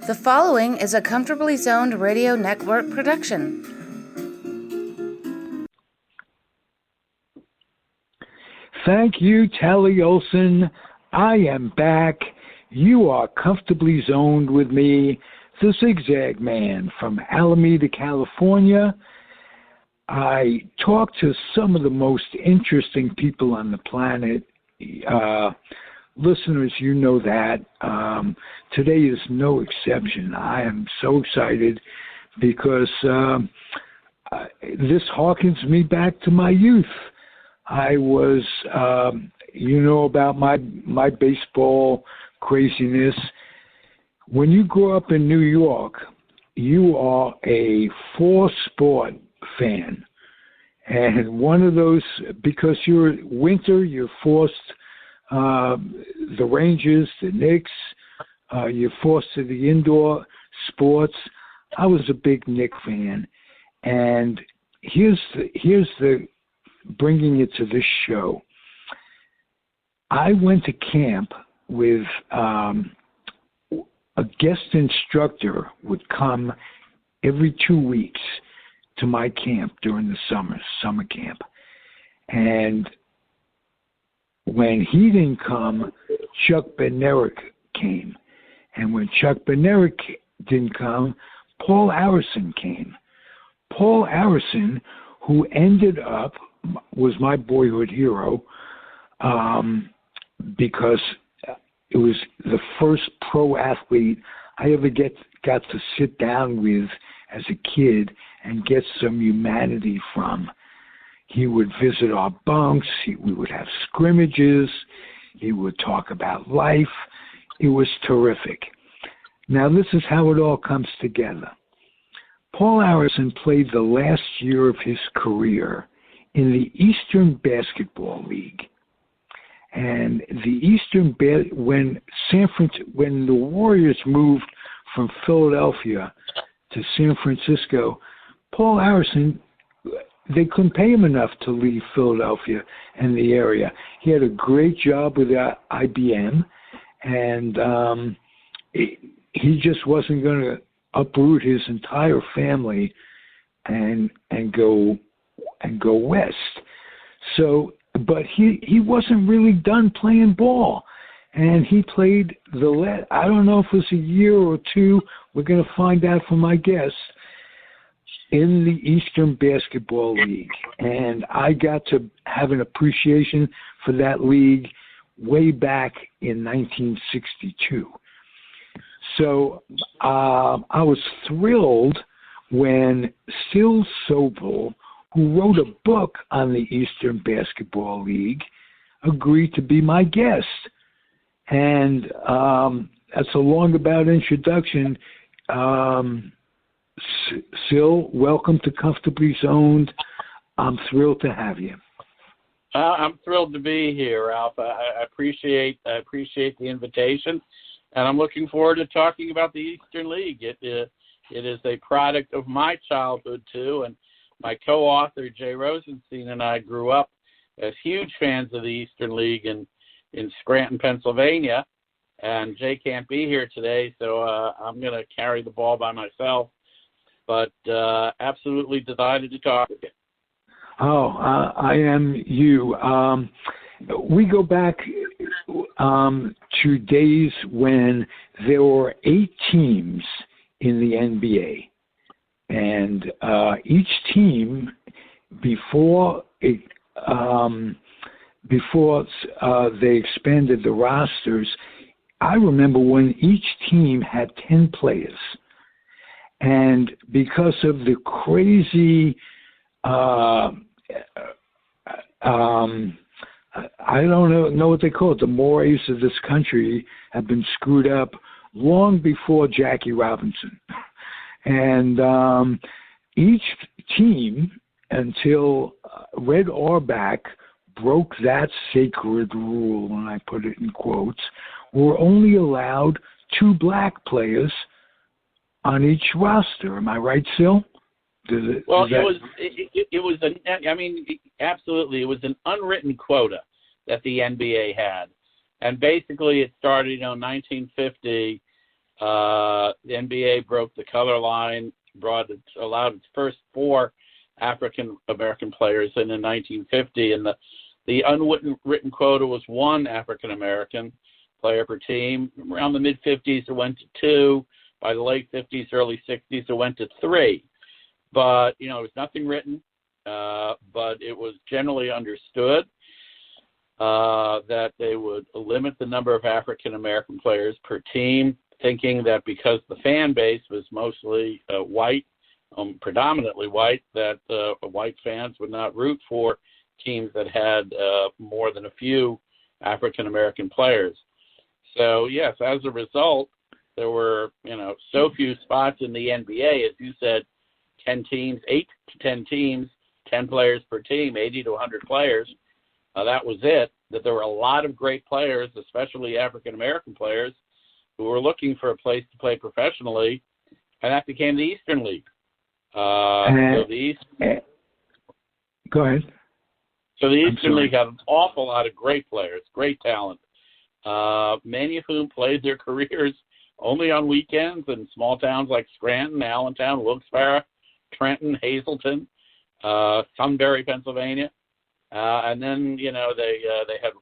The following is a Comfortably Zoned Radio Network production. Thank you, Tally Olson. I am back. You are comfortably zoned with me, the Zigzag Man from Alameda, California. I talk to some of the most interesting people on the planet. Listeners, you know that. Today is no exception. I am so excited because this harkens me back to my youth. I was, about my baseball craziness. When you grow up in New York, you are a four-sport fan. And one of those, because you're forced the Rangers, the Knicks, you're forced to the indoor sports. I was a big Knicks fan. And here's the bringing it to this show. I went to camp with a guest instructor would come every 2 weeks to my camp during the summer camp. And when he didn't come, Chuck Bednarik came. And when Chuck Bednarik didn't come, Paul Arison came. Paul Arison, who ended up, was my boyhood hero because it was the first pro athlete I ever got to sit down with as a kid and get some humanity from. He would visit our bunks. We would have scrimmages. He would talk about life. It was terrific. Now, this is how it all comes together. Paul Arison played the last year of his career in the Eastern Basketball League. And the when the Warriors moved from Philadelphia to San Francisco, Paul Arison, they couldn't pay him enough to leave Philadelphia and the area. He had a great job with IBM, and he just wasn't going to uproot his entire family and go west. So, but he wasn't really done playing ball, and he played I don't know if it was a year or two. We're going to find out from my guest, in the Eastern Basketball League. And I got to have an appreciation for that league way back in 1962. So I was thrilled when Syl Sobel, who wrote a book on the Eastern Basketball League, agreed to be my guest. And that's a long about introduction. Syl, welcome to Comfortably Zoned. I'm thrilled to have you. I'm thrilled to be here, Ralph. I appreciate the invitation, and I'm looking forward to talking about the Eastern League. It is a product of my childhood too, and my co-author Jay Rosenstein and I grew up as huge fans of the Eastern League in Scranton, Pennsylvania. And Jay can't be here today, so I'm going to carry the ball by myself. But absolutely delighted to talk with you. Oh, I am you. We go back to days when there were 8 teams in the NBA. And each team, before they expanded the rosters, I remember when each team had 10 players. And because of the crazy, I don't know what they call it, the mores of this country have been screwed up long before Jackie Robinson. And each team, until Red Auerbach broke that sacred rule, and I put it in quotes, were only allowed 2 black players on each roster. Am I right, Syl? Absolutely. It was an unwritten quota that the NBA had. And basically it started, 1950 The NBA broke the color line, allowed its first 4 African American players in 1950, and the unwritten quota was 1 African American player per team. Around the mid 50s, it went to 2. By the late 50s, early 60s, it went to 3. But it was nothing written, but it was generally understood that they would limit the number of African American players per team, thinking that because the fan base was mostly white, predominantly white, that white fans would not root for teams that had more than a few African American players. So yes, as a result, there were so few spots in the NBA, as you said, 10 teams, 8 to 10 teams, 10 players per team, 80 to 100 players. That was it. That there were a lot of great players, especially African American players, who were looking for a place to play professionally, and that became the Eastern League. Go ahead. So the Eastern League had an awful lot of great players, great talent, many of whom played their careers only on weekends in small towns like Scranton, Allentown, Wilkes-Barre, Trenton, Hazleton, Sunbury, Pennsylvania. And then, they had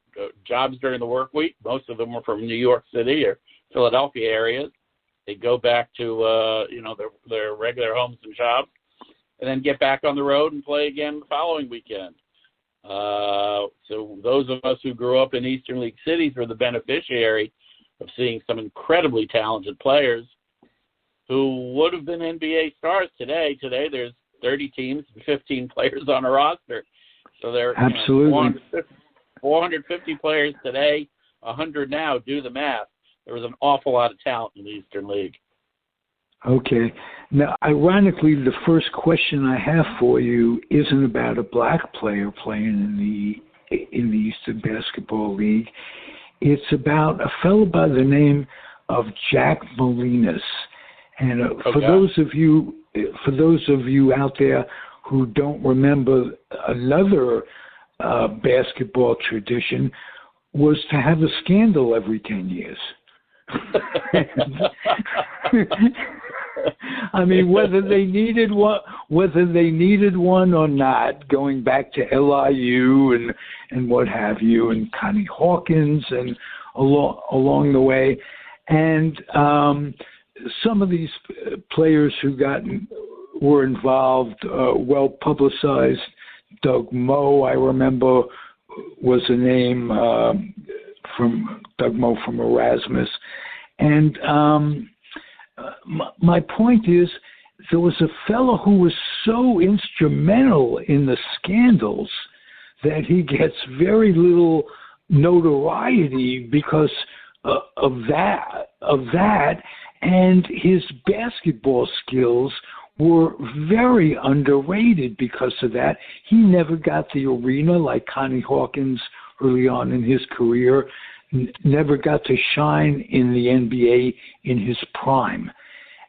jobs during the work week. Most of them were from New York City or Philadelphia areas. They go back to, their regular homes and jobs, and then get back on the road and play again the following weekend. So those of us who grew up in Eastern League cities were the beneficiary of seeing some incredibly talented players who would have been NBA stars today. Today there's 30 teams and 15 players on a roster. So there are 450 players today, 100 now. Do the math. There was an awful lot of talent in the Eastern League. Okay. Now, ironically, the first question I have for you isn't about a black player playing in the Eastern Basketball League. It's about a fellow by the name of Jack Molinas. And for those of you out there who don't remember, another basketball tradition was to have a scandal every 10 years. I mean, whether they needed one or not, going back to LIU and what have you, and Connie Hawkins and along the way, and some of these players who were involved, well publicized. Doug Moe, I remember, was a name from Doug Moe from Erasmus, and my point is, there was a fellow who was so instrumental in the scandals that he gets very little notoriety because of that, and his basketball skills were very underrated because of that. He never got the arena like Connie Hawkins early on in his career, never got to shine in the NBA in his prime.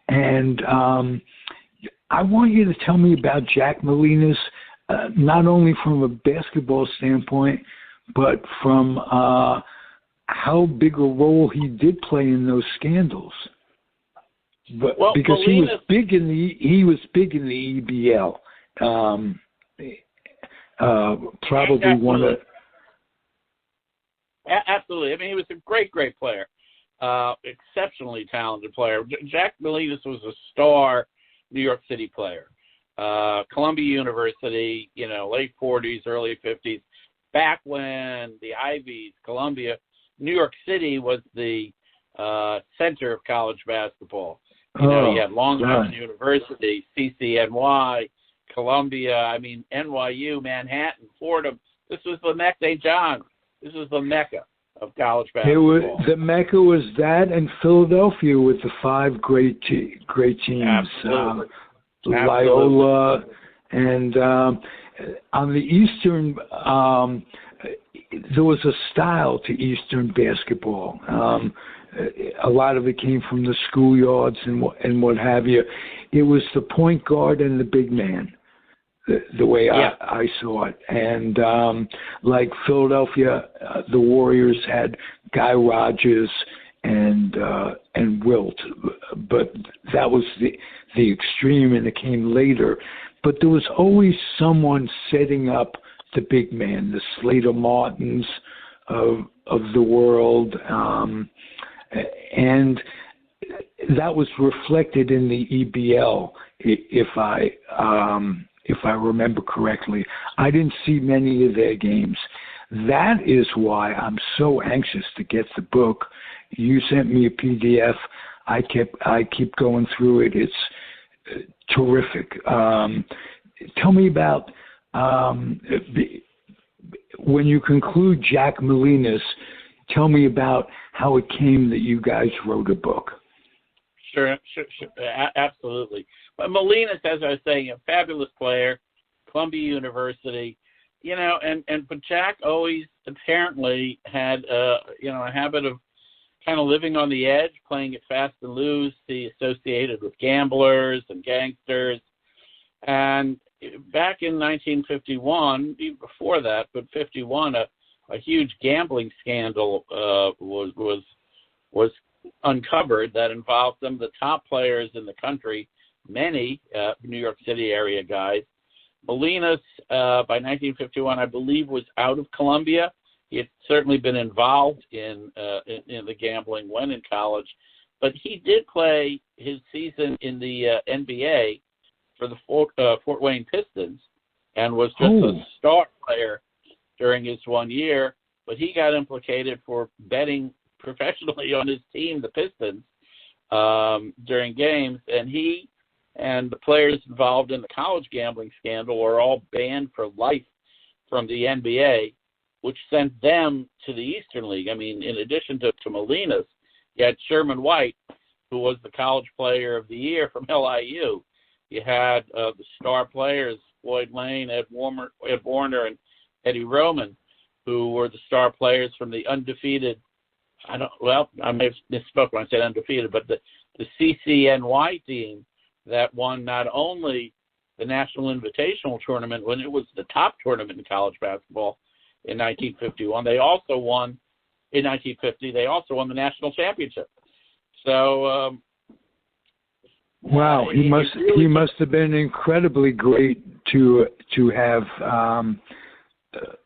And I want you to tell me about Jack Molinas, not only from a basketball standpoint, but from how big a role he did play in those scandals. But because Molinas, he was big in the EBL, probably one of. Absolutely. I mean, he was a great player, exceptionally talented player. Jack Molinas was a star New York City player. Columbia University, late 40s, early 50s, back when the Ivies, Columbia, New York City was the center of college basketball. You had Long Island University, CCNY, Columbia, NYU, Manhattan, Fordham. This was the Mecca, St. John's. This was the Mecca of college basketball. The Mecca was that, and Philadelphia with the 5 great teams. Absolutely. Loyola, and on the Eastern, there was a style to Eastern basketball. A lot of it came from the schoolyards and what have you. It was the point guard and the big man, the way I saw it. And like Philadelphia, the Warriors had Guy Rogers and wilt. But that was the extreme, and it came later. But there was always someone setting up the big man, the Slater Martins of the world, and that was reflected in the EBL, if I remember correctly. I didn't see many of their games. That is why I'm so anxious to get the book. You sent me a PDF. I keep going through it. It's terrific. Tell me about when you conclude Jack Molinas. Tell me about how it came that you guys wrote a book. Sure, absolutely. But Molinas, as I was saying, a fabulous player, Columbia University, but Jack always apparently had, a habit of kind of living on the edge, playing it fast and loose. He associated with gamblers and gangsters. And back in 1951, even before that, but 51, a huge gambling scandal was uncovered that involved some of the top players in the country, many New York City area guys. Molinas, by 1951, I believe, was out of Columbia. He had certainly been involved in the gambling when in college, but he did play his season in the NBA for the Fort Wayne Pistons and was just a star player during his 1 year, but he got implicated for betting professionally on his team, the Pistons, during games, and he and the players involved in the college gambling scandal were all banned for life from the NBA, which sent them to the Eastern League. I mean, in addition to Molinas, you had Sherman White, who was the college player of the year from LIU. You had the star players, Floyd Lane, Ed Warner, and Eddie Roman, who were the star players from the undefeated, I may have misspoke when I said undefeated, but the CCNY team that won not only the National Invitational Tournament when it was the top tournament in college basketball in 1951. They also won, in 1950, they also won the national championship. So, wow, he must have been incredibly great to have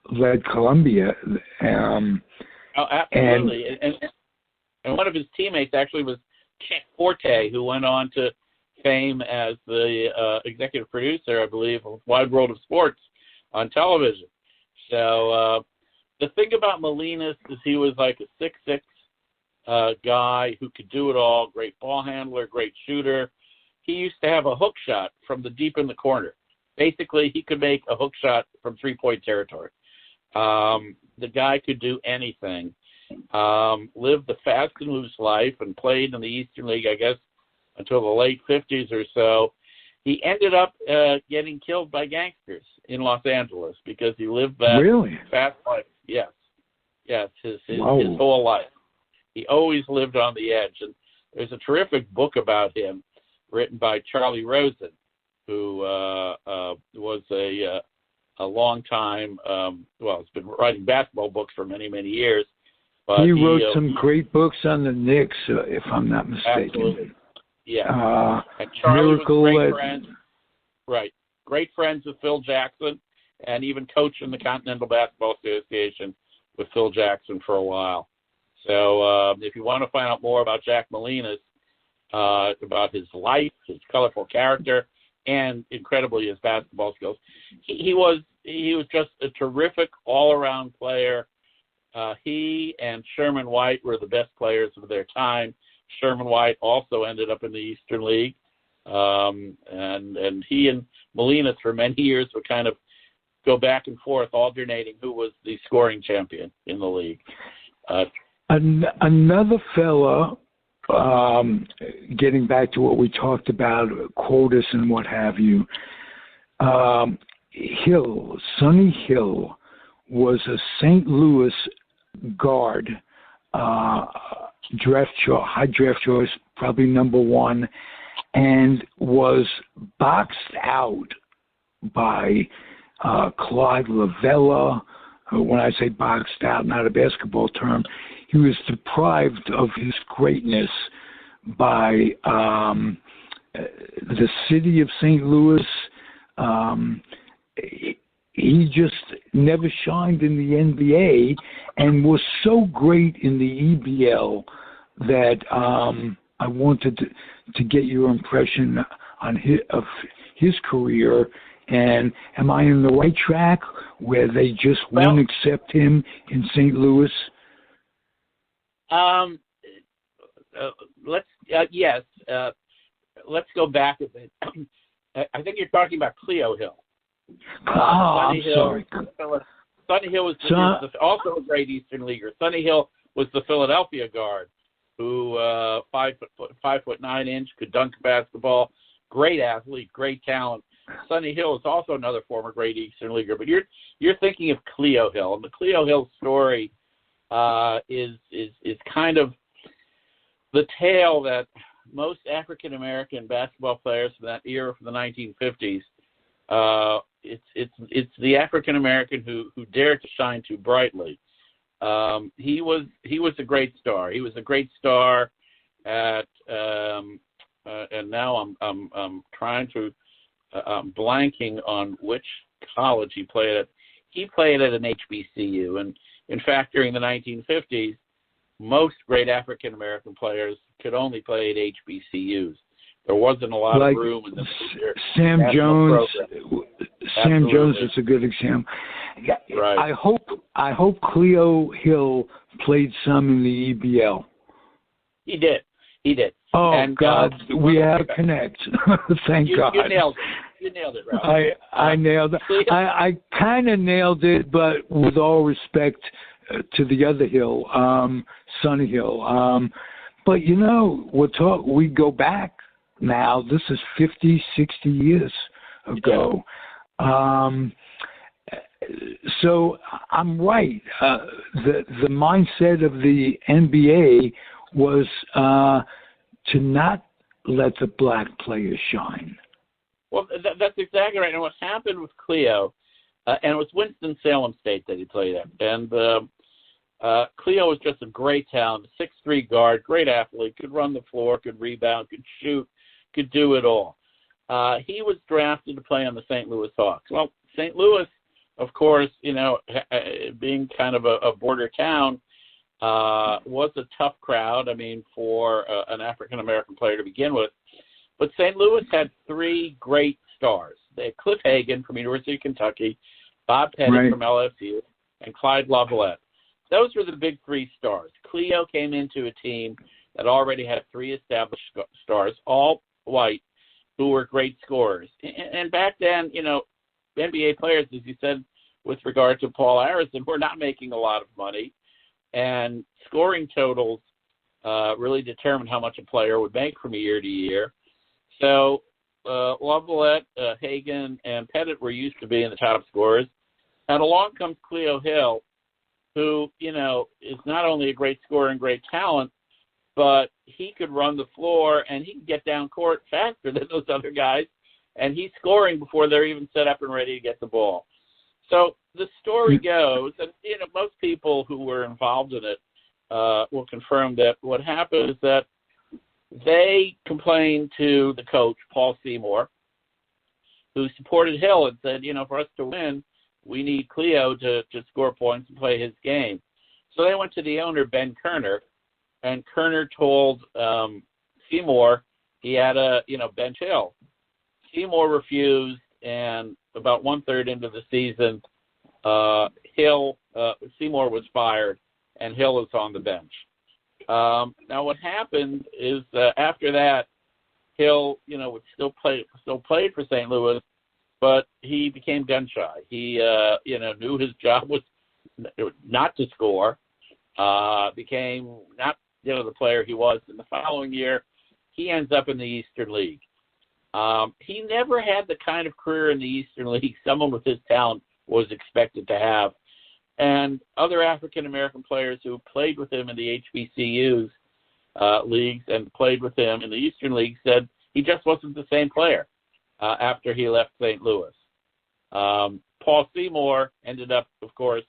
led Columbia. Absolutely, and one of his teammates actually was Chick Forte, who went on to fame as the executive producer, I believe, of Wide World of Sports on television. So the thing about Molinas is he was like a 6'6" guy who could do it all, great ball handler, great shooter. He used to have a hook shot from the deep in the corner. Basically, he could make a hook shot from three-point territory. The guy could do anything. Lived the fast and loose life and played in the Eastern League, I guess, until the late 50s or so. He ended up getting killed by gangsters in Los Angeles because he lived that fast life. Yes, his whole life. He always lived on the edge. And there's a terrific book about him written by Charlie Rosen, who was a long time, has been writing basketball books for many, many years. But he wrote some great books on the Knicks, if I'm not mistaken. Absolutely. Yeah. And Charlie Miracle was great friends. Right. Great friends with Phil Jackson and even coached in the Continental Basketball Association with Phil Jackson for a while. So if you want to find out more about Jack Molinas, about his life, his colorful character, and incredibly his basketball skills, he was just a terrific all-around player. He and Sherman White were the best players of their time. Sherman White also ended up in the Eastern League, and he and Molinas for many years would kind of go back and forth, alternating who was the scoring champion in the league. Another fella, getting back to what we talked about, quotas and what have you, Sonny Hill was a St. Louis guard, high draft choice, probably number one, and was boxed out by Clyde Lavella. When I say boxed out, not a basketball term, he was deprived of his greatness by the city of St. Louis. He just never shined in the NBA and was so great in the EBL that I wanted to get your impression on his career. And am I in the right track where they just won't accept him in St. Louis? Yes. Let's go back a bit. I think you're talking about Cleo Hill. I'm sorry. Sonny Hill was also a great Eastern Leaguer. Sonny Hill was the Philadelphia guard who 5'9" could dunk a basketball. Great athlete, great talent. Sonny Hill is also another former great Eastern Leaguer. But you're thinking of Cleo Hill, and the Cleo Hill story is kind of the tale that most African American basketball players from that era, from the 1950s. It's the African American who dared to shine too brightly. He was a great star. He was a great star at and now I'm trying to I'm blanking on which college he played at. He played at an HBCU, and in fact, during the 1950s, most great African American players could only play at HBCUs. There wasn't a lot of room in the Sam Jones. program. Sam Jones is a good example. Right. I hope Cleo Hill played some in the EBL. He did. Oh, and, God, we have connect. Thank God. You nailed it. You nailed it, Ralph. I nailed it. I kind of nailed it, but with all respect to the other Hill, Sonny Hill. But, we go back now. This is 50, 60 years ago. So I'm right. The mindset of the NBA was to not let the black players shine. Well, that's exactly right. And what happened with Cleo, and it was Winston-Salem State that he played at, and Cleo was just a great talent, 6'3" guard, great athlete, could run the floor, could rebound, could shoot, could do it all. He was drafted to play on the St. Louis Hawks. Well, St. Louis, of course, being kind of a border town, was a tough crowd, for an African-American player to begin with. But St. Louis had three great stars. They had Cliff Hagan from University of Kentucky, Bob Pettit from LSU, and Clyde Lavalette. Those were the big three stars. Cleo came into a team that already had three established stars, all white, who were great scorers. And back then, NBA players, as you said, with regard to Paul Harrison, were not making a lot of money. And scoring totals really determined how much a player would make from year to year. So Lavalette, Hagan, and Pettit were used to being the top scorers. And along comes Cleo Hill, who, is not only a great scorer and great talent, but he could run the floor and he could get down court faster than those other guys. And he's scoring before they're even set up and ready to get the ball. So the story goes, and most people who were involved in it will confirm that what happened is that they complained to the coach, Paul Seymour, who supported Hill and said, for us to win, we need Cleo to score points and play his game. So they went to the owner, Ben Kerner, and Kerner told Seymour he had to, bench Hill. Seymour refused, and about one-third into the season, Seymour was fired, and Hill was on the bench. Now, what happened is after that, Hill, would still played for St. Louis, but he became gun shy. He, knew his job was not to score. Became not, the player he was. In the following year, he ends up in the Eastern League. He never had the kind of career in the Eastern League someone with his talent was expected to have. And other African-American players who played with him in the HBCUs leagues and played with him in the Eastern League said he just wasn't the same player after he left St. Louis. Paul Seymour ended up, of course,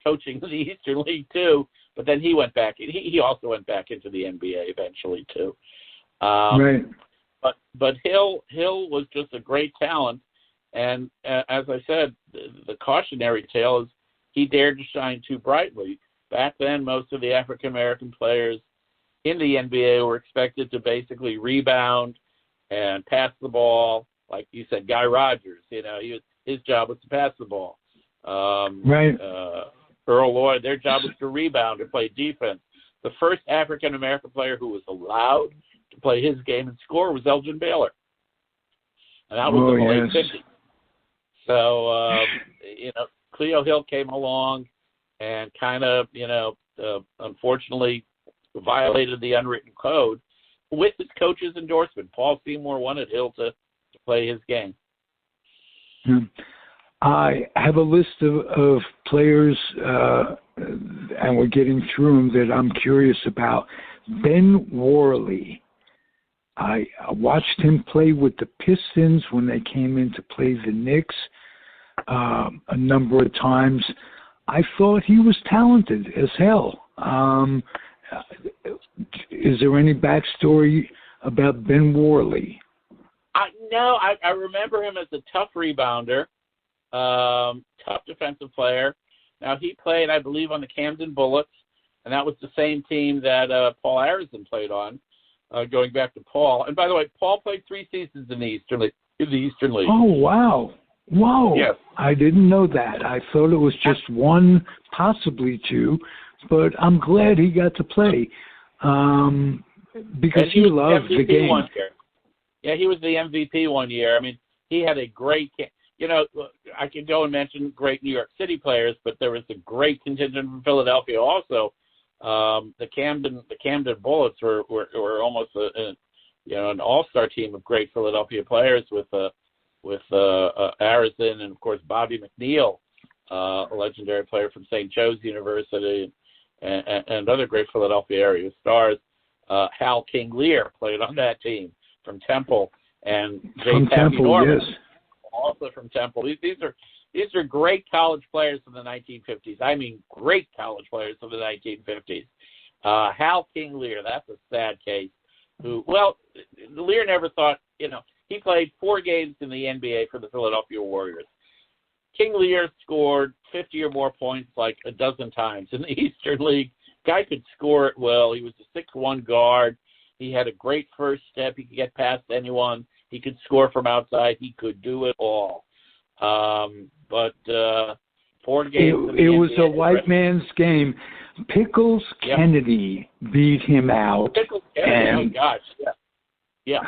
coaching in the Eastern League too. But then he went back. He also went back into the NBA eventually too. Right. But Hill was just a great talent, and as I said, the cautionary tale is he dared to shine too brightly. Back then, most of the African American players in the NBA were expected to basically rebound and pass the ball, like you said, Guy Rogers. His job was to pass the ball. Right. Earl Lloyd, their job was to rebound and play defense. The first African American player who was allowed to play his game and score was Elgin Baylor, and that was in the late 50s. So Cleo Hill came along and kind of unfortunately violated the unwritten code with his coach's endorsement. Paul Seymour wanted Hill to play his game. I have a list of players, and we're getting through them, that I'm curious about. Ben Worley. I watched him play with the Pistons when they came in to play the Knicks a number of times. I thought he was talented as hell. Is there any backstory about Ben Worley? No, I remember him as a tough rebounder, tough defensive player. Now, he played, I believe, on the Camden Bullets, and that was the same team that Paul Arizin played on, going back to Paul. And by the way, Paul played 3 seasons in the Eastern League. Oh, wow. Whoa. Yes. I didn't know that. I thought it was just 1, possibly 2, but I'm glad he got to play because he loved the game. Yeah, he was the MVP one year. I mean, he had a great I could go and mention great New York City players, but there was a great contingent from Philadelphia also. The Camden Bullets were almost an all-star team of great Philadelphia players with Arizin and of course Bobby McNeil, a legendary player from St. Joe's University, and other great Philadelphia area stars. Hal King Lear played on that team from Temple, and from Temple, Norman, yes, also from Temple. These are great college players from the 1950s. I mean, great college players from the 1950s. Hal King Lear, that's a sad case. Lear never thought, he played 4 games in the NBA for the Philadelphia Warriors. King Lear scored 50 or more points like a dozen times in the Eastern League. Guy could score it well. He was a 6'1" guard. He had a great first step. He could get past anyone. He could score from outside. He could do it all. But 4 games. It was a white man's game. Pickles Kennedy beat him out. Pickles Kennedy, oh gosh, yeah.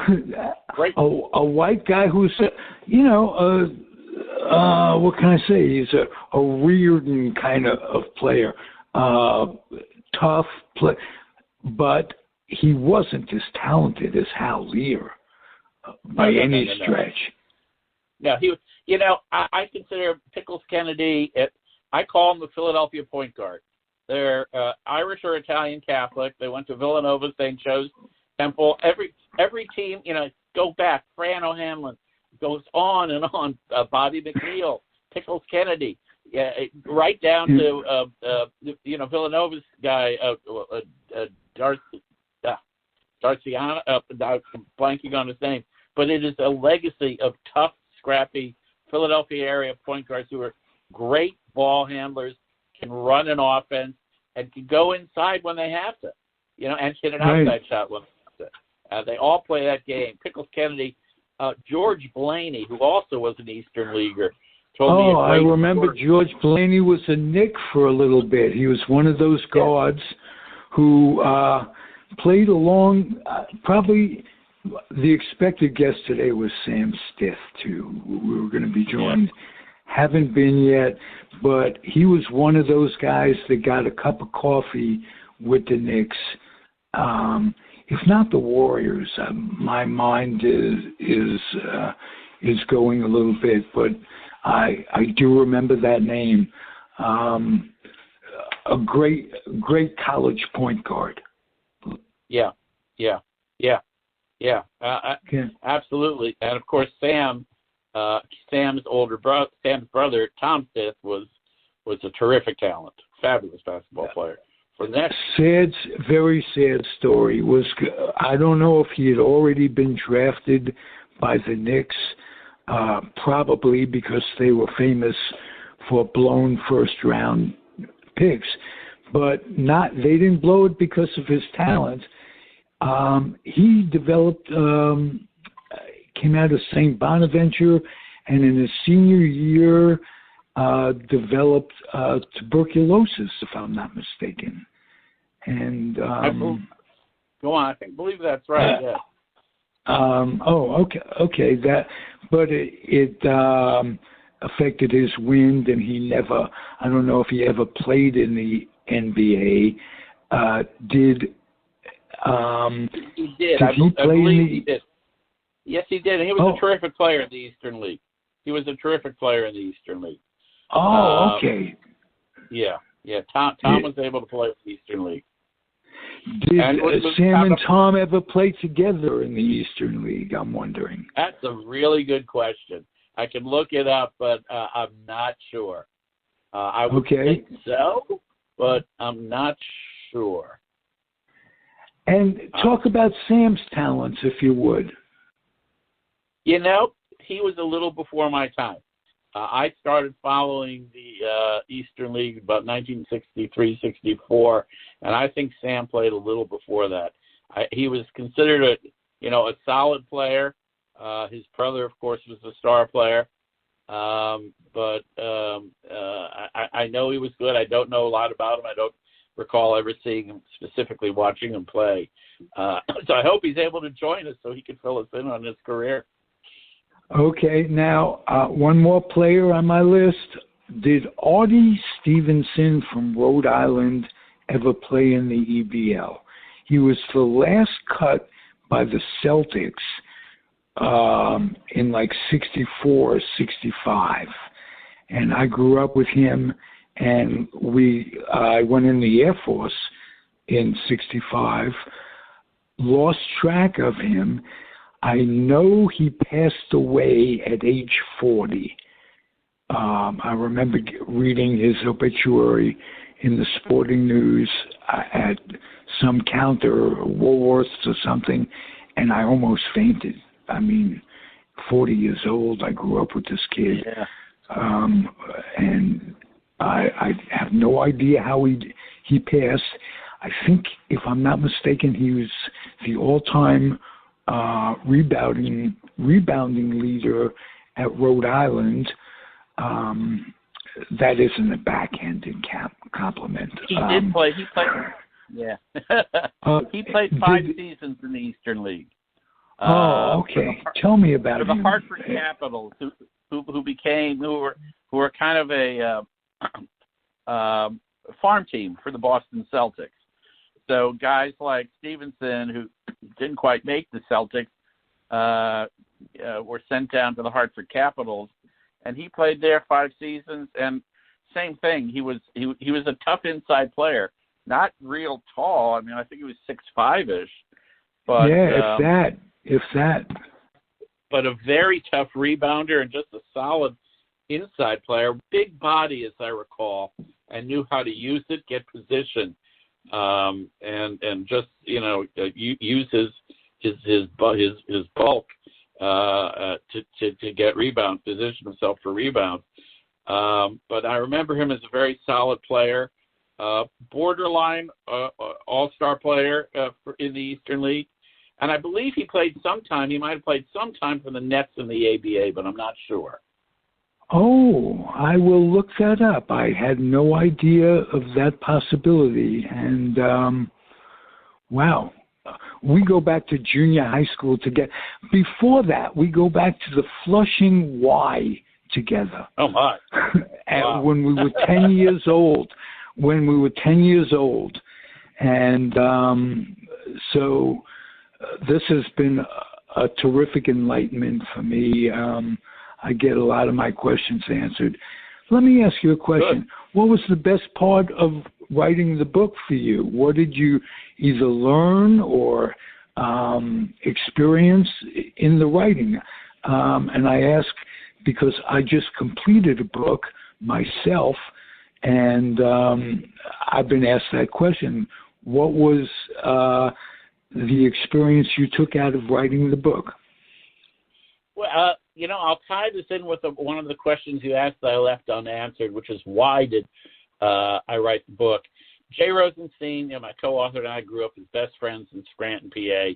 Great. A white guy who's, what can I say? He's a Reardon kind of player. Tough play, but he wasn't as talented as Hal Lear by any stretch. No, he was. I consider Pickles Kennedy. I call him the Philadelphia point guard. They're Irish or Italian Catholic. They went to Villanova, St. Joe's, Temple. Every team, go back. Fran O'Hanlon goes on and on. Bobby McNeil, Pickles Kennedy. Yeah, right down to Villanova's guy, Darciano. I'm blanking on his name, but it is a legacy of tough, scrappy Philadelphia area point guards who are great ball handlers, can run an offense, and can go inside when they have to, and hit an outside shot when they have to. They all play that game. Pickles Kennedy, George Blaney, who also was an Eastern Leaguer. I remember George Blaney was a Knick for a little bit. He was one of those guards who played along. Probably the expected guest today was Sam Stith, too. We were going to be joined. Yeah. Haven't been yet, but he was one of those guys that got a cup of coffee with the Knicks. If not the Warriors, my mind is going a little bit, but I do remember that name. A great college point guard. Yeah. Absolutely. And of course, Sam's brother Tom Stith was was a terrific talent, fabulous basketball player. For the next very sad story. I don't know if he had already been drafted by the Knicks, probably because they were famous for blown first-round picks, but they didn't blow it because of his talent. He developed, came out of St. Bonaventure, and in his senior year developed tuberculosis, if I'm not mistaken. And go on, I believe that's right. Yeah. Okay. But it affected his wind, and he never. I don't know if he ever played in the NBA. Did he did? Did I believe he did. Yes, he did. And he was a terrific player in the Eastern League. He was a terrific player in the Eastern League. Oh, okay. Yeah. Tom was able to play in the Eastern League. Did Sam and Tom ever play together in the Eastern League? I'm wondering. That's a really good question. I can look it up, but I'm not sure. I would think so, but I'm not sure. And talk about Sam's talents, if you would. You know, he was a little before my time. I started following the Eastern League about 1963-64, and I think Sam played a little before that. He was considered a solid player. His brother, of course, was a star player. But I know he was good. I don't know a lot about him. I don't recall ever seeing him, specifically watching him play. So I hope he's able to join us so he can fill us in on his career. Okay, now one more player on my list. Did Audi Stevenson from Rhode Island ever play in the EBL? He was the last cut by the Celtics in like 64, 65. And I grew up with him, and I went in the Air Force in 65, lost track of him. I know he passed away at age 40. I remember reading his obituary in the Sporting News at some counter, Woolworths or something, and I almost fainted. I mean, 40 years old, I grew up with this kid. Yeah. And I have no idea how he passed. I think, if I'm not mistaken, he was the all-time rebounding leader at Rhode Island. That isn't a backhanded compliment. He did play. He played. Yeah. He played 5 seasons in the Eastern League. Okay. Tell me about him. For the Hartford Capitals, who were kind of a farm team for the Boston Celtics. So guys like Stevenson, who didn't quite make the Celtics, were sent down to the Hartford Capitals, and he played there 5 seasons. And same thing, he was a tough inside player, not real tall. I mean, I think he was 6'5"-ish. But if that. But a very tough rebounder and just a solid inside player, big body, as I recall, and knew how to use it, get position. And just use his bulk to get rebounds, position himself for rebounds. But I remember him as a very solid player, borderline all-star player in the Eastern League, and I believe he played sometime. He might have played sometime for the Nets in the ABA, but I'm not sure. Oh, I will look that up. I had no idea of that possibility. And, wow, we go back to junior high school together. Before that, we go back to the Flushing Y together. Oh, my. And wow. When we were 10 years old. And so this has been a terrific enlightenment for me. I get a lot of my questions answered. Let me ask you a question. Good. What was the best part of writing the book for you? What did you either learn or experience in the writing? And I ask because I just completed a book myself, And I've been asked that question. What was the experience you took out of writing the book? Well, I'll tie this in with one of the questions you asked that I left unanswered, which is why did I write the book? Jay Rosenstein, my co-author, and I grew up as best friends in Scranton, PA.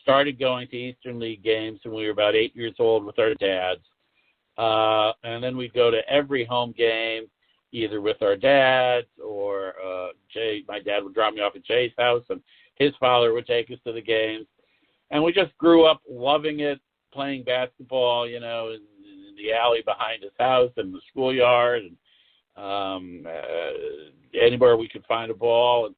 Started going to Eastern League games when we were about 8 years old with our dads. And then we'd go to every home game, either with our dads or my dad would drop me off at Jay's house, and his father would take us to the games. And we just grew up loving it, playing basketball, in the alley behind his house and the schoolyard, and anywhere we could find a ball. And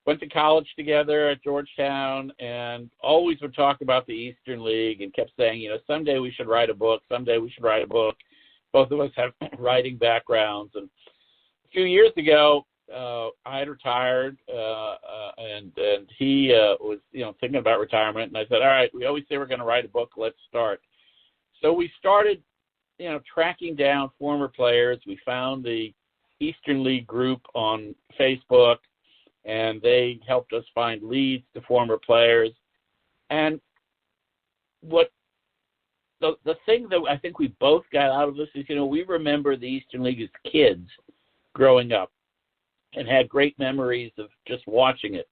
went to college together at Georgetown, and always would talk about the Eastern League and kept saying, someday we should write a book. Someday we should write a book. Both of us have writing backgrounds. And a few years ago, I had retired, and he was, thinking about retirement. And I said, all right, we always say we're going to write a book. Let's start. So we started, tracking down former players. We found the Eastern League group on Facebook, and they helped us find leads to former players. And what the thing that I think we both got out of this is, we remember the Eastern League as kids growing up and had great memories of just watching it.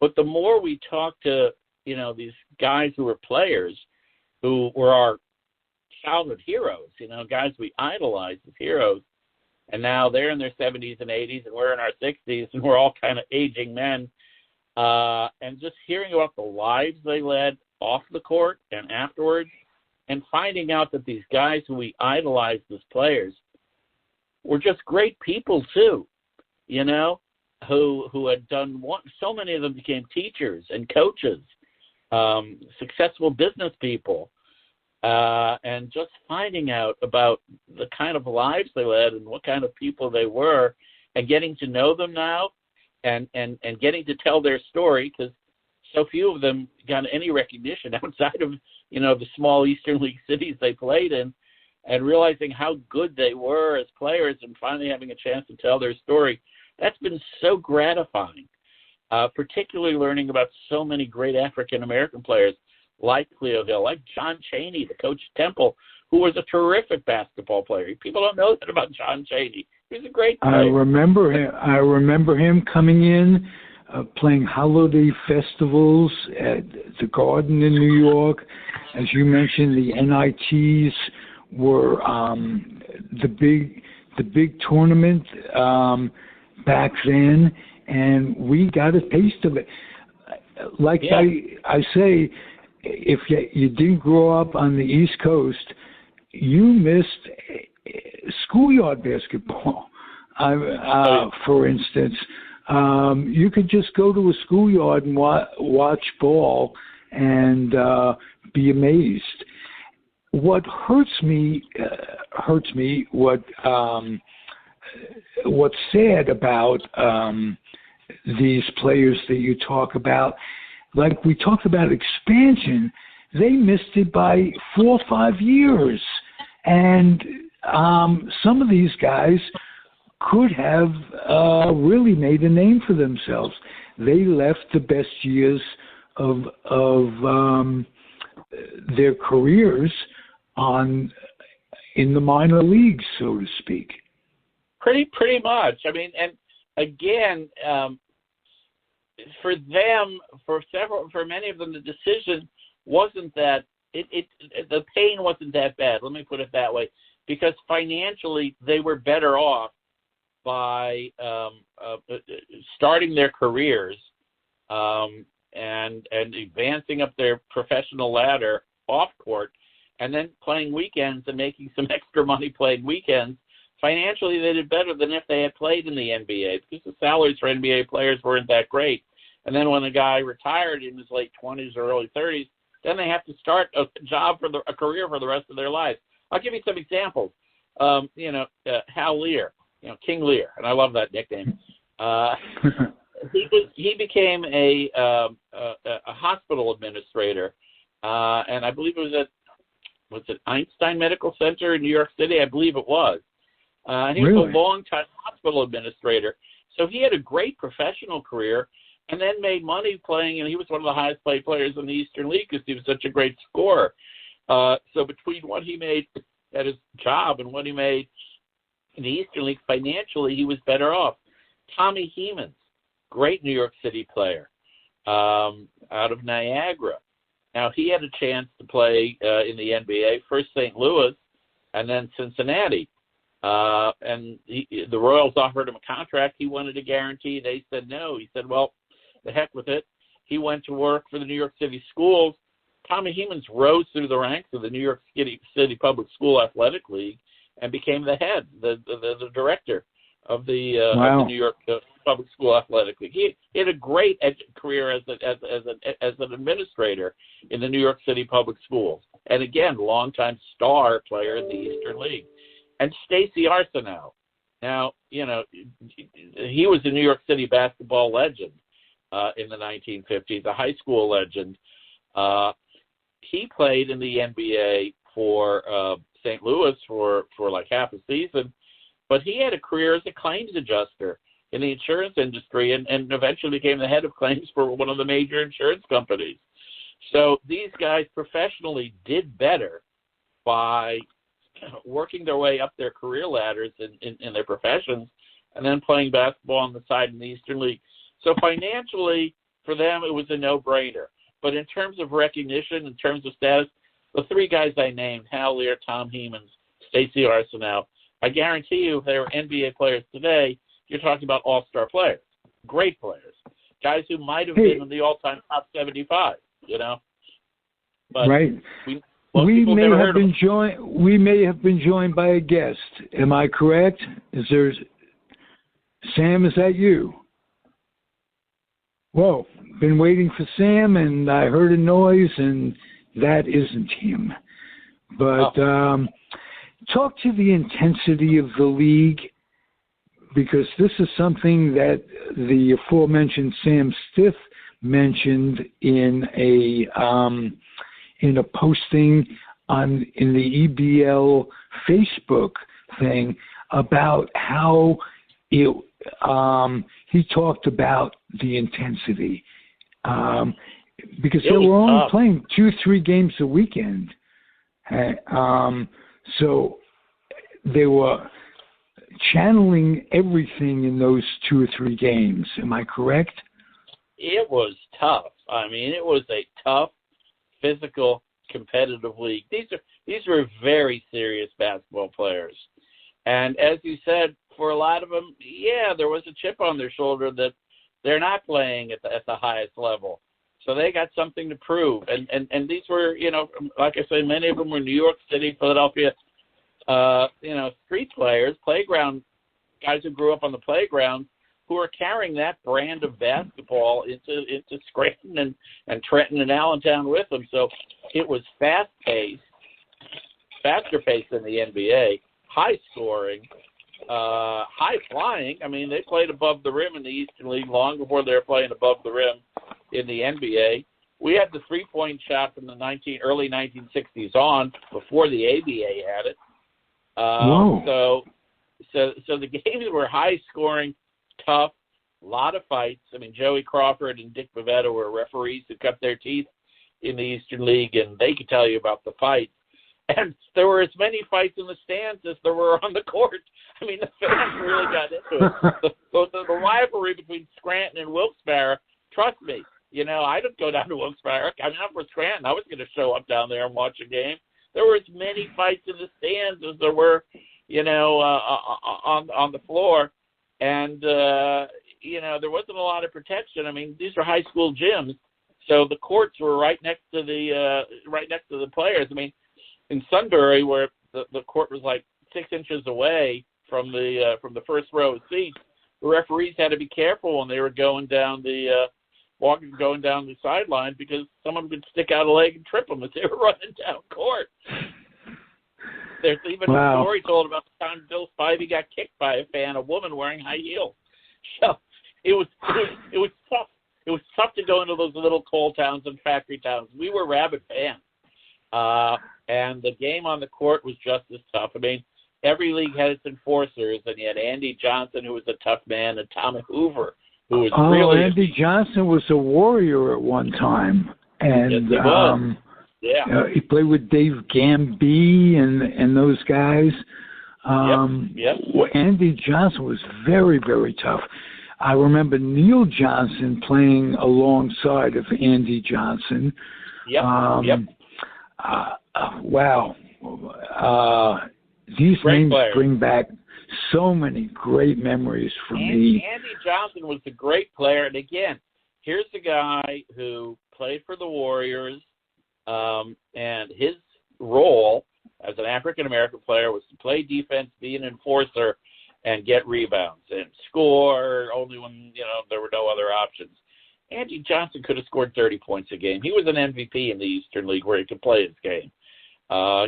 But the more we talked to, these guys who were players, who were our childhood heroes, guys we idolized as heroes, and now they're in their 70s and 80s, and we're in our 60s, and we're all kind of aging men. And just hearing about the lives they led off the court and afterwards, and finding out that these guys who we idolized as players were just great people too, who had done so many of them became teachers and coaches, successful business people, and just finding out about the kind of lives they led and what kind of people they were, and getting to know them now, and getting to tell their story, because so few of them got any recognition outside of the small Eastern League cities they played in, and realizing how good they were as players, and finally having a chance to tell their story. That's been so gratifying, particularly learning about so many great African-American players like Cleo Hill, like John Chaney, the coach at Temple, who was a terrific basketball player. People don't know that about John Chaney. He was a great player. I remember him coming in, playing holiday festivals at the Garden in New York. As you mentioned, the NITs were the big tournament back then, and we got a taste of it. Like I say, if you didn't grow up on the East Coast, you missed schoolyard basketball. For instance, you could just go to a schoolyard and watch ball and be amazed. What hurts me. What's sad about these players that you talk about, like we talked about expansion, they missed it by 4 or 5 years. And some of these guys could have really made a name for themselves. They left the best years of their careers in the minor leagues, so to speak. Pretty much. I mean, and again, for them, for many of them, the decision wasn't that the pain wasn't that bad. Let me put it that way, because financially they were better off by starting their careers and advancing up their professional ladder off court, and then playing weekends and making some extra money playing weekends. Financially, they did better than if they had played in the NBA, because the salaries for NBA players weren't that great. And then when the guy retired in his late 20s or early 30s, then they have to start a career for the rest of their lives. I'll give you some examples. Hal Lear, King Lear, and I love that nickname. He became a hospital administrator, and I believe it was at Einstein Medical Center in New York City. I believe it was. He was a long-time hospital administrator. So he had a great professional career and then made money playing, and he was one of the highest paid players in the Eastern League because he was such a great scorer. So between what he made at his job and what he made in the Eastern League financially, he was better off. Tommy Hemans, great New York City player out of Niagara. Now, he had a chance to play in the NBA, first St. Louis and then Cincinnati. And the Royals offered him a contract. He wanted a guarantee. They said no. He said, well, the heck with it. He went to work for the New York City schools. Tommy Hemans rose through the ranks of the New York City Public School Athletic League and became the head, the director of the New York Public School Athletic League. He had a great career as an administrator in the New York City Public Schools. And again, longtime star player in the Eastern League. And Stacey Arsenault. Now, he was a New York City basketball legend in the 1950s, a high school legend. He played in the NBA for St. Louis for like half a season, but he had a career as a claims adjuster in the insurance industry and eventually became the head of claims for one of the major insurance companies. So these guys professionally did better by working their way up their career ladders in their professions and then playing basketball on the side in the Eastern League. So financially, for them, it was a no-brainer. But in terms of recognition, in terms of status, the three guys I named, Hal Lear, Tom Hemans, Stacey Arsenault, I guarantee you if they were NBA players today, you're talking about all-star players, great players, guys who might have been in the all-time top 75, But right. We may have been joined by a guest. Am I correct? Sam, is that you? Whoa, been waiting for Sam, and I heard a noise, and that isn't him. But talk to the intensity of the league, because this is something that the aforementioned Sam Stiff mentioned in a posting in the EBL Facebook thing about how he talked about the intensity because they were only playing 2-3 games a weekend. So they were channeling everything in those 2 or 3 games. Am I correct? It was tough. I mean, it was a tough, physical, competitive league. These were very serious basketball players. And as you said, for a lot of them, there was a chip on their shoulder that they're not playing at the highest level. So they got something to prove. And these were, like I say, many of them were New York City, Philadelphia, street players, playground guys who grew up on the playground, who are carrying that brand of basketball into Scranton and Trenton and Allentown with them. So it was faster paced than the NBA, high scoring, high flying. I mean, they played above the rim in the Eastern League long before they were playing above the rim in the NBA. We had the three-point shot from the early 1960s on, before the ABA had it. So the games were high scoring, tough, a lot of fights. I mean, Joey Crawford and Dick Bavetta were referees who cut their teeth in the Eastern League, and they could tell you about the fights. And there were as many fights in the stands as there were on the court. I mean, the fans really got into it. The rivalry between Scranton and Wilkes-Barre, trust me, I didn't go down to Wilkes-Barre. I mean, I'm from Scranton. I was going to show up down there and watch a game. There were as many fights in the stands as there were, on the floor. And, there wasn't a lot of protection. I mean, these were high school gyms, so the courts were right next to the players. I mean, in Sunbury, where the court was like 6 inches away from the first row of seats, the referees had to be careful when they were going down the sideline, because someone could stick out a leg and trip them as they were running down court. There's even a story told about the time Bill Spivey got kicked by a fan, a woman wearing high heels. So it was tough. It was tough to go into those little coal towns and factory towns. We were rabid fans. And the game on the court was just as tough. I mean, every league had its enforcers, and you had Andy Johnson, who was a tough man, and Tommy Hoover, who was really... Andy Johnson was a Warrior at one time. And yes, he was. He played with Dave Gamby and those guys. Yep. Andy Johnson was very, very tough. I remember Neil Johnson playing alongside of Andy Johnson. Yep. Wow. These Great names player. bring back so many great memories for me. Andy Johnson was a great player. And again, here's a guy who played for the Warriors, and his role as an African-American player was to play defense, be an enforcer, and get rebounds and score only when, there were no other options. Andy Johnson could have scored 30 points a game. He was an MVP in the Eastern League where he could play his game.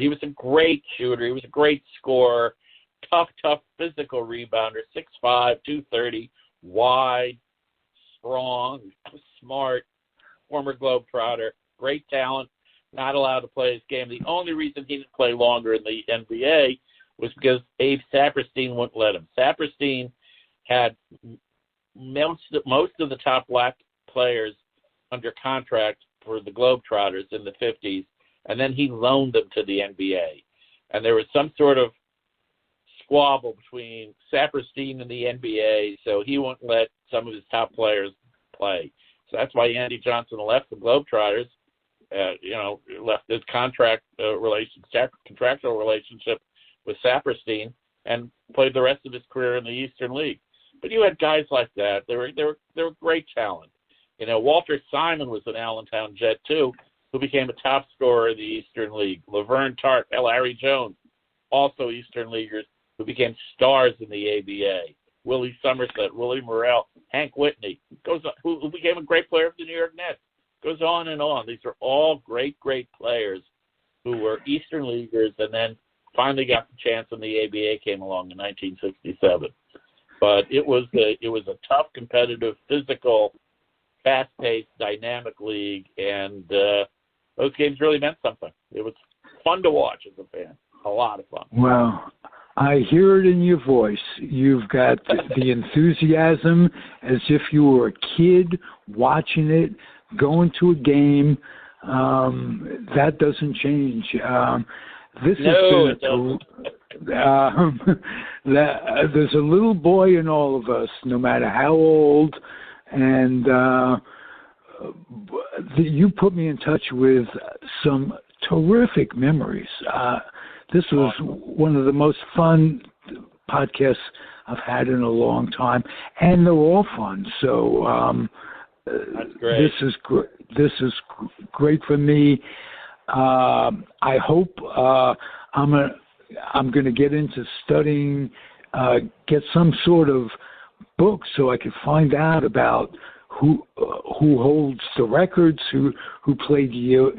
He was a great shooter. He was a great scorer, tough physical rebounder, 6'5", 230, wide, strong, smart, former Globetrotter, great talent, not allowed to play his game. The only reason he didn't play longer in the NBA was because Abe Saperstein wouldn't let him. Saperstein had most of the top black players under contract for the Globetrotters in the 50s, and then he loaned them to the NBA. And there was some sort of squabble between Saperstein and the NBA, so he wouldn't let some of his top players play. So that's why Andy Johnson left the Globetrotters, left his contractual relationship with Saperstein and played the rest of his career in the Eastern League. But you had guys like that. They were great talent. Walter Simon was an Allentown Jet too, who became a top scorer in the Eastern League. Laverne Tart, Larry Jones, also Eastern Leaguers who became stars in the ABA. Willie Somerset, Willie Morrell, Hank Whitney, who became a great player for the New York Nets. Goes on and on. These are all great players who were Eastern Leaguers and then finally got the chance when the ABA came along in 1967. But it was a tough, competitive, physical, fast-paced, dynamic league, and those games really meant something. It was fun to watch as a fan. A lot of fun. Well, I hear it in your voice. You've got the enthusiasm as if you were a kid watching it, going to a game. That doesn't change. There's a little boy in all of us, no matter how old, and you put me in touch with some terrific memories. This was one of the most fun podcasts I've had in a long time, and they're all fun. So that's great. This is great for me. I hope I'm going to get into studying, get some sort of book so I can find out about who holds the records, who played year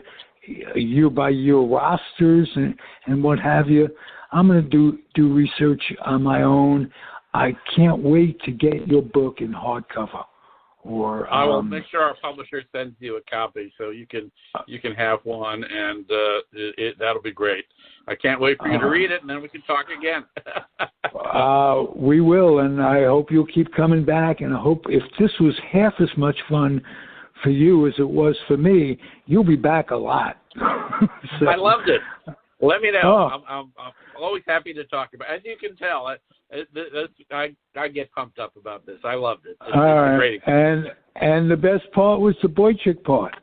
by year rosters and what have you. I'm going to do research on my own. I can't wait to get your book in hardcover. I will make sure our publisher sends you a copy so you can have one, and that'll be great. I can't wait for you to read it, and then we can talk again. We will, and I hope you'll keep coming back. And I hope if this was half as much fun for you as it was for me, you'll be back a lot. So, I loved it. Let me know. I'm always happy to talk about it. As you can tell, I get pumped up about this. I loved it. It's a great experience. And the best part was the boy chick part.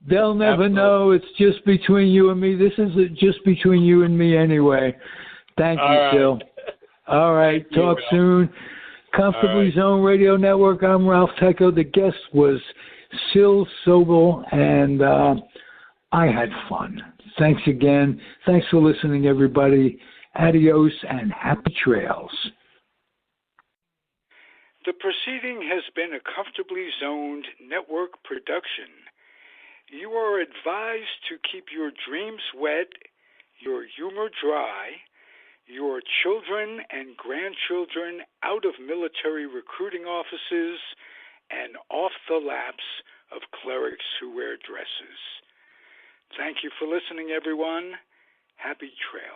They'll never know. It's just between you and me. This is just between you and me anyway. Thank you, Syl. All right. Talk soon. Comfortably Zone Radio Network. I'm Ralph Tycho. The guest was Syl Sobel, and I had fun. Thanks again. Thanks for listening, everybody. Adios and happy trails. The proceeding has been a Comfortably Zoned Network production. You are advised to keep your dreams wet, your humor dry, your children and grandchildren out of military recruiting offices and off the laps of clerics who wear dresses. Thank you for listening, everyone. Happy trails.